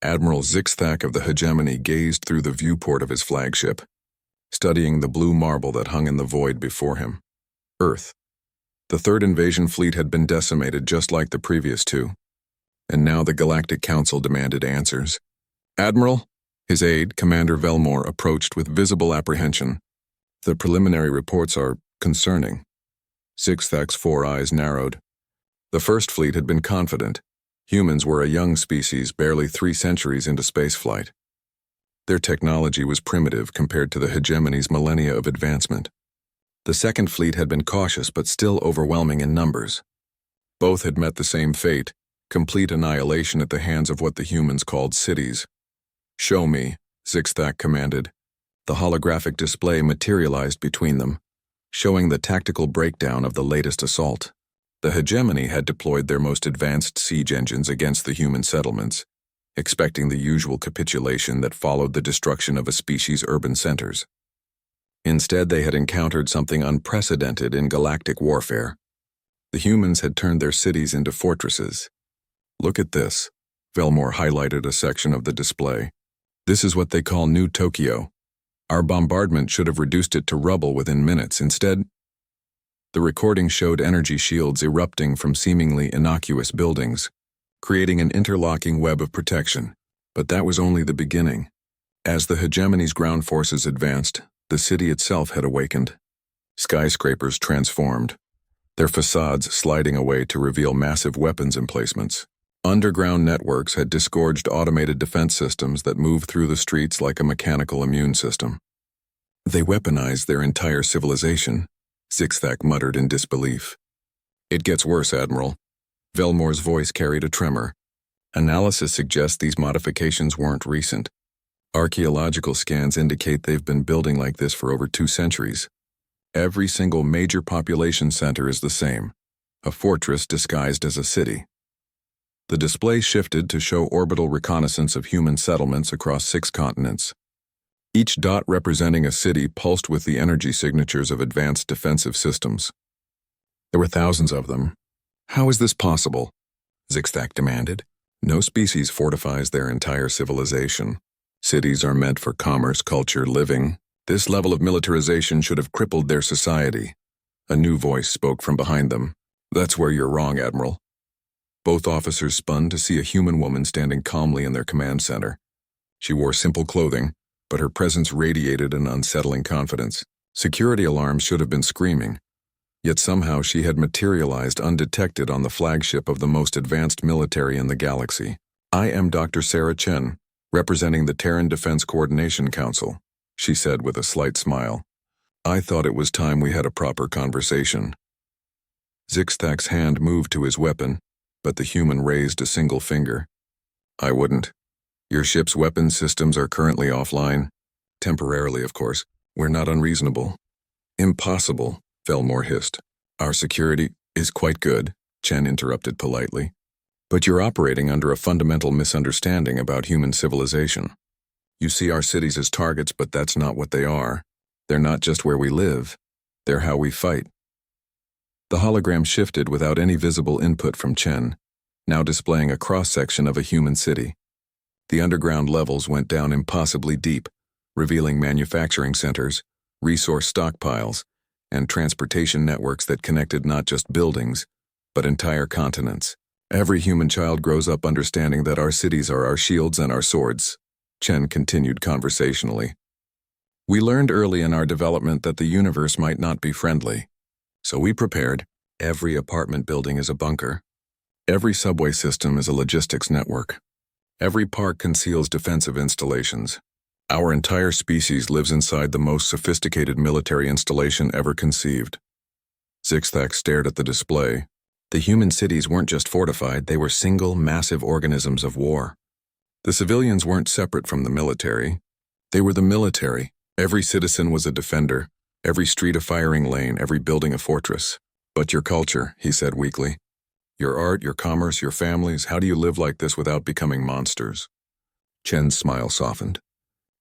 Admiral Zixthak of the hegemony gazed through the viewport of his flagship, studying the blue marble that hung in the void before him. Earth. The third invasion fleet had been decimated just like the previous two, and now the Galactic Council demanded answers. Admiral, his aide, Commander Velmore, approached with visible apprehension. The preliminary reports are concerning. Zixthak's four eyes narrowed. The first fleet had been confident. Humans were a young species, barely 3 centuries into spaceflight. Their technology was primitive compared to the hegemony's millennia of advancement. The second fleet had been cautious but still overwhelming in numbers. Both had met the same fate, complete annihilation at the hands of what the humans called cities. "Show me," Zixthak commanded. The holographic display materialized between them, showing the tactical breakdown of the latest assault. The hegemony had deployed their most advanced siege engines against the human settlements, expecting the usual capitulation that followed the destruction of a species' urban centers. Instead, they had encountered something unprecedented in galactic warfare. The humans had turned their cities into fortresses. "Look at this." Velmore highlighted a section of the display. "This is what they call New Tokyo. Our bombardment should have reduced it to rubble within minutes. Instead, the recording showed energy shields erupting from seemingly innocuous buildings, creating an interlocking web of protection. But that was only the beginning. As the hegemony's ground forces advanced, the city itself had awakened. Skyscrapers transformed, their facades sliding away to reveal massive weapons emplacements. Underground networks had disgorged automated defense systems that moved through the streets like a mechanical immune system. "They weaponized their entire civilization," Zixthak muttered in disbelief. "It gets worse, Admiral." Velmore's voice carried a tremor. "Analysis suggests these modifications weren't recent. Archaeological scans indicate they've been building like this for over 2 centuries. Every single major population center is the same, a fortress disguised as a city." The display shifted to show orbital reconnaissance of human settlements across 6 continents. Each dot representing a city pulsed with the energy signatures of advanced defensive systems. There were thousands of them. "How is this possible?" Zixthak demanded. "No species fortifies their entire civilization. Cities are meant for commerce, culture, living. This level of militarization should have crippled their society." A new voice spoke from behind them. "That's where you're wrong, Admiral." Both officers spun to see a human woman standing calmly in their command center. She wore simple clothing, but her presence radiated an unsettling confidence. Security alarms should have been screaming, yet somehow she had materialized undetected on the flagship of the most advanced military in the galaxy. "I am Dr. Sarah Chen, representing the Terran Defense Coordination Council," she said with a slight smile. "I thought it was time we had a proper conversation." Zixthak's hand moved to his weapon, but the human raised a single finger. "I wouldn't. Your ship's weapons systems are currently offline. Temporarily, of course. We're not unreasonable." "Impossible," Velmore hissed. "Our security is quite good," Chen interrupted politely. "But you're operating under a fundamental misunderstanding about human civilization. You see our cities as targets, but that's not what they are. They're not just where we live. They're how we fight." The hologram shifted without any visible input from Chen, now displaying a cross-section of a human city. The underground levels went down impossibly deep, revealing manufacturing centers, resource stockpiles, and transportation networks that connected not just buildings, but entire continents. "Every human child grows up understanding that our cities are our shields and our swords," Chen continued conversationally. "We learned early in our development that the universe might not be friendly. So we prepared. Every apartment building is a bunker. Every subway system is a logistics network. Every park conceals defensive installations. Our entire species lives inside the most sophisticated military installation ever conceived." Zixthak stared at the display. The human cities weren't just fortified, they were single, massive organisms of war. The civilians weren't separate from the military. They were the military. Every citizen was a defender, every street a firing lane, every building a fortress. "But your culture," he said weakly. "Your art, your commerce, your families, how do you live like this without becoming monsters?" Chen's smile softened.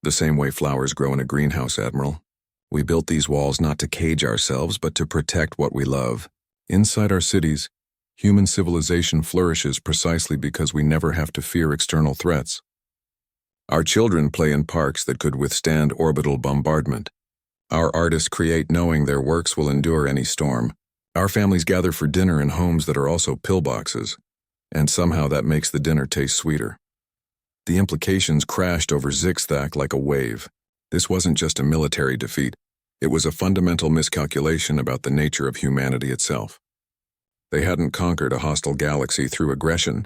"The same way flowers grow in a greenhouse, Admiral. We built these walls not to cage ourselves, but to protect what we love. Inside our cities, human civilization flourishes precisely because we never have to fear external threats. Our children play in parks that could withstand orbital bombardment. Our artists create knowing their works will endure any storm. Our families gather for dinner in homes that are also pillboxes, and somehow that makes the dinner taste sweeter. The implications crashed over Zixthack like a wave. This wasn't just a military defeat. It was a fundamental miscalculation about the nature of humanity itself. They hadn't conquered a hostile galaxy through aggression.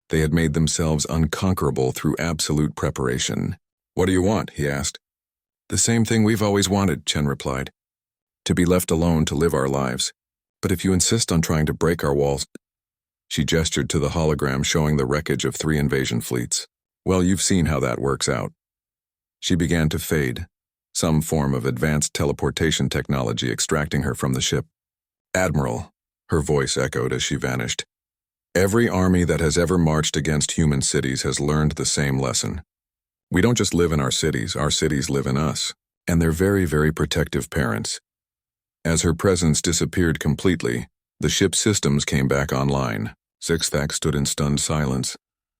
They had made themselves unconquerable through absolute preparation. "What do you want?" he asked. "The same thing we've always wanted," Chen replied. "To be left alone to live our lives. But if you insist on trying to break our walls..." She gestured to the hologram showing the wreckage of 3 invasion fleets. "Well, you've seen how that works out." She began to fade, some form of advanced teleportation technology extracting her from the ship. "Admiral," her voice echoed as she vanished. "Every army that has ever marched against human cities has learned the same lesson. We don't just live in our cities live in us, and they're very, very protective parents." As her presence disappeared completely, the ship's systems came back online. Zixthack stood in stunned silence,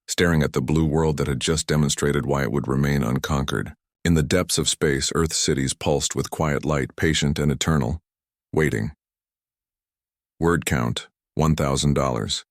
staring at the blue world that had just demonstrated why it would remain unconquered. In the depths of space, Earth's cities pulsed with quiet light, patient and eternal, waiting. Word count, $1,000.